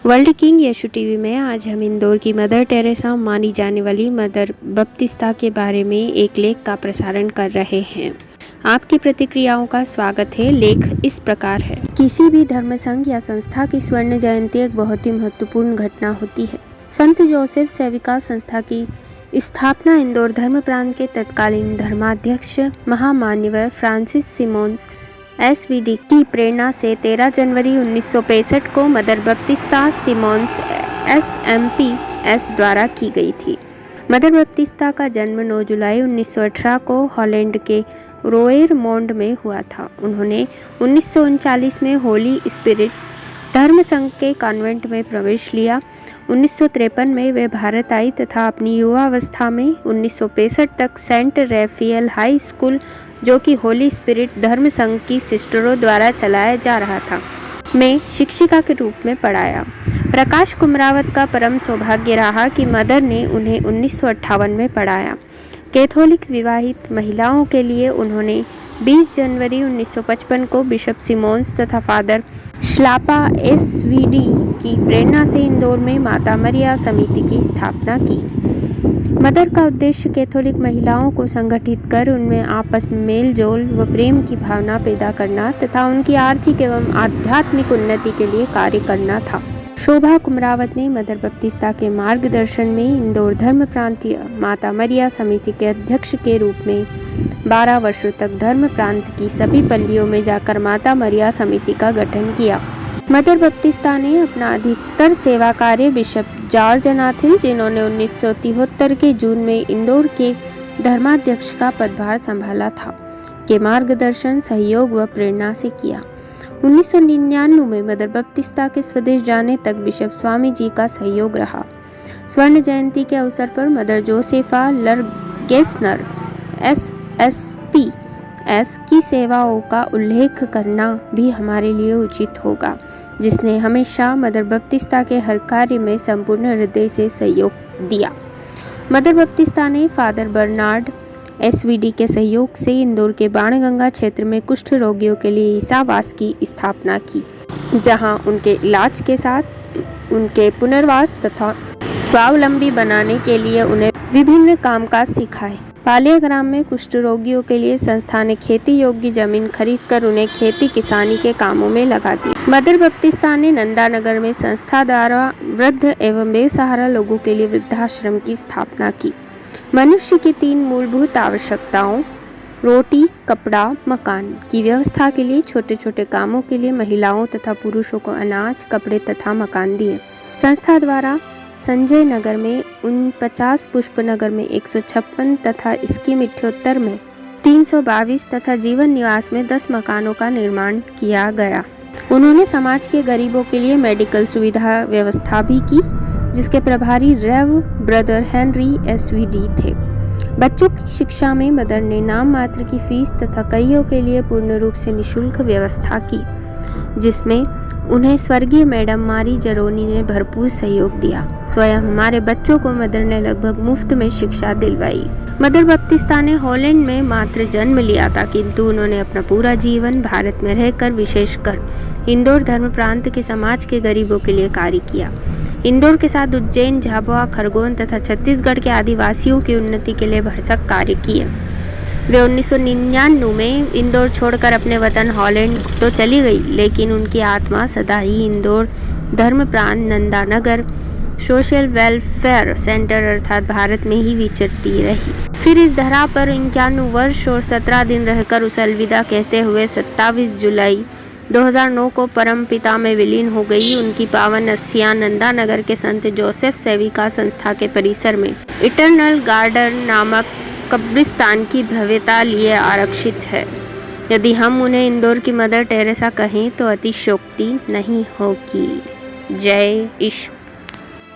World king Yeshu TV में आज हम इंदौर की मदर टेरेसा मानी जाने वाली मदर बप्तिस्ता के बारे में एक लेख का प्रसारण कर रहे हैं। आपकी प्रतिक्रियाओं का स्वागत है। लेख इस प्रकार है। किसी भी धर्म संघ या संस्था की स्वर्ण जयंती एक बहुत ही महत्वपूर्ण घटना होती है। संत जोसेफ सेविका संस्था की स्थापना इंदौर धर्म प्रांत के तत्कालीन धर्माध्यक्ष महामान्यवर फ्रांसिस सिमोन्स एसवीडी की प्रेरणा से 13 जनवरी 1965 को मदर बप्तिस्ता सिमोन्स एसएमपीएस द्वारा की गई थी। मदर बप्तिस्ता का जन्म 9 जुलाई 1918 को हॉलैंड के रोएरमोंड में हुआ था। उन्होंने 1939 में होली स्पिरिट धर्म संघ के कॉन्वेंट में प्रवेश लिया। 1953 में वे भारत आई तथा अपनी युवावस्था में 1965 तक सेंट रैफियल हाई स्कूल, जो कि होली स्पिरिट धर्म संघ की सिस्टरों द्वारा चलाया जा रहा था, में शिक्षिका के रूप में पढ़ाया। प्रकाश कुमरावत का परम सौभाग्य रहा कि मदर ने उन्हें 1958 में पढ़ाया। कैथोलिक विवाहित महिलाओं के लिए उन्होंने 20 जनवरी 1955 को बिशप सिमोन्स तथा फादर श्लापा एसवीडी की प्रेरणा से इंदौर में माता मरिया समिति की स्थापना की। मदर का उद्देश्य कैथोलिक महिलाओं को संगठित कर उनमें आपस में मेल जोल व प्रेम की भावना पैदा करना तथा उनकी आर्थिक एवं आध्यात्मिक उन्नति के लिए कार्य करना था। शोभा कुमरावत ने मदर बप्तिस्ता के मार्गदर्शन में इंदौर धर्म प्रांतीय माता मरिया समिति के अध्यक्ष के रूप में 12 वर्षों तक धर्म प्रांत की सभी पल्लियों में जाकर माता मरिया समिति का गठन किया। मदर बप्तिस्ता ने अपना अधिकतर सेवा कार्य बिशप जॉर्ज अनाथिल, जिन्होंने 1973 के जून में इंदौर के धर्माध्यक्ष का पदभार संभाला था, के मार्गदर्शन, सहयोग व प्रेरणा से किया। 1999 में मदर बप्तिस्ता के स्वदेश जाने तक बिशप स्वामी जी का सहयोग रहा। स्वर्ण जयंती के अवसर पर मदर जोसेफा लरगेसनर एसएसपीएस की सेवाओं का उल्लेख करना भी हमारे लिए उचित होगा, जिसने हमेशा मदर बप्तिस्ता के हर कार्य में संपूर्ण हृदय से सहयोग दिया। मदर बप्तिस्ता ने फादर बर्नार्ड एसवीडी के सहयोग से इंदौर के बाणगंगा क्षेत्र में कुष्ठ रोगियों के लिए ईसावास की स्थापना की, जहां उनके इलाज के साथ उनके पुनर्वास तथा स्वावलंबी बनाने के लिए उन्हें विभिन्न कामकाज सिखाए। पालिया ग्राम में कुष्ठ रोगियों के लिए संस्था ने खेती योग्य जमीन खरीदकर उन्हें खेती किसानी के कामों में लगा दिया। मदर बप्तिस्ता ने नंदानगर में संस्था द्वारा वृद्ध एवं बेसहारा लोगों के लिए वृद्धाश्रम की स्थापना की। मनुष्य की 3 मूलभूत आवश्यकताओं रोटी, कपड़ा, मकान की व्यवस्था के लिए छोटे छोटे कामों के लिए महिलाओं तथा पुरुषों को अनाज, कपड़े तथा मकान दिए। संस्था द्वारा संजय नगर में 49, पुष्पनगर में 156 तथा इसकी मिठ्योत्तर में 322 तथा जीवन निवास में 10 मकानों का निर्माण किया गया। उन्होंने समाज के गरीबों के लिए मेडिकल सुविधा व्यवस्था भी की, जिसके प्रभारी रेव ब्रदर हेनरी एसवीडी थे। बच्चों की शिक्षा में मदर ने नाम मात्र की फीस तथा कईयों के लिए पूर्ण रूप से निःशुल्क व्यवस्था की, जिसमें उन्हें स्वर्गीय मैडम मारी जरोनी ने भरपूर सहयोग दिया। स्वयं हमारे बच्चों को मदर ने लगभग मुफ्त में शिक्षा दिलवाई। मदर बप्तिस्ता ने हॉलैंड में मात्र जन्म लिया था, किंतु उन्होंने अपना पूरा जीवन भारत में रहकर विशेषकर इंदौर धर्म प्रांत के समाज के गरीबों के लिए कार्य किया। इंदौर के साथ उज्जैन, झाबुआ, खरगोन तथा छत्तीसगढ़ के आदिवासियों की उन्नति के लिए भरसक कार्य किए। वे 1999 में इंदौर छोड़कर अपने वतन हॉलैंड तो चली गई, लेकिन उनकी आत्मा सदा ही इंदौर धर्म प्रांत नंदानगर सोशल वेलफेयर सेंटर अर्थात भारत में ही विचरती रही। फिर इस धरा पर 51 वर्ष और 17 दिन रहकर उसे अलविदा कहते हुए 27 जुलाई 2009 को परम पिता में विलीन हो गई। उनकी पावन अस्थियां नंदानगर के संत जोसेफ सेविका संस्था के परिसर में इटर्नल गार्डन नामक कब्रिस्तान की भव्यता लिए आरक्षित है। यदि हम उन्हें इंदौर की मदर टेरेसा कहें तो अतिशयोक्ति नहीं होगी। जय ईश्वर।